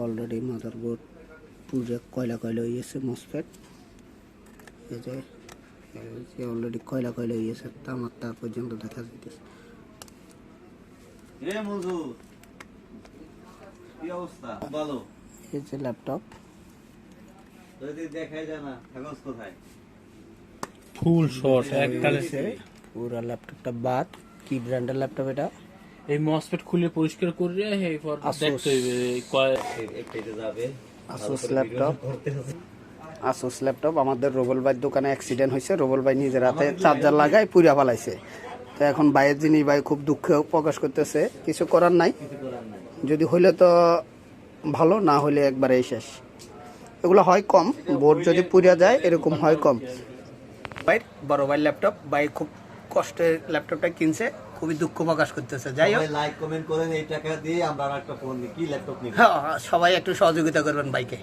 Already motherboard পুরো কয়লা হয়ে গেছে। মসফেট এই যে অলরেডি কয়লা হয়ে গেছে, তামার পর্যন্ত দেখা যাইতেছে। এই যে ল্যাপটপ ফুল শর্ট এককালে পুরো ল্যাপটপটা বাদ। কি ব্র্যান্ডের ল্যাপটপ এটা? এই মসফেট খুলে পরিষ্কার করে এরপর দেখতে হইবে আসুস ল্যাপটপ। আসুস ল্যাপটপ আমাদের রোবল ভাইয়ের দোকানে অ্যাক্সিডেন্ট হয়েছে। রোবল ভাই নিজের হাতে চার্জার লাগায় পুড়া ফেলাইছে। তো এখন ভাইয়ের যিনি ভাই খুব দুঃখ প্রকাশ করতেছে, কিছু করার নাই। যদি হইলে তো ভালো, না হইলে একবারে শেষ। এগুলো হয় কম, বোর্ড যদি পুড়িয়া যায় এরকম হয় কম। ভাই বড় ভাই ল্যাপটপ, ভাই খুব কষ্টে ল্যাপটপটা কিনছে, খুবই দুঃখ প্রকাশ করতেছে। যাই হোক, লাইক কমেন্ট করেন, এই টাকা দিয়ে আমরা একটা ফোন নিই, কি ল্যাপটপ নিই। সবাই একটু সহযোগিতা করবেন ভাইকে।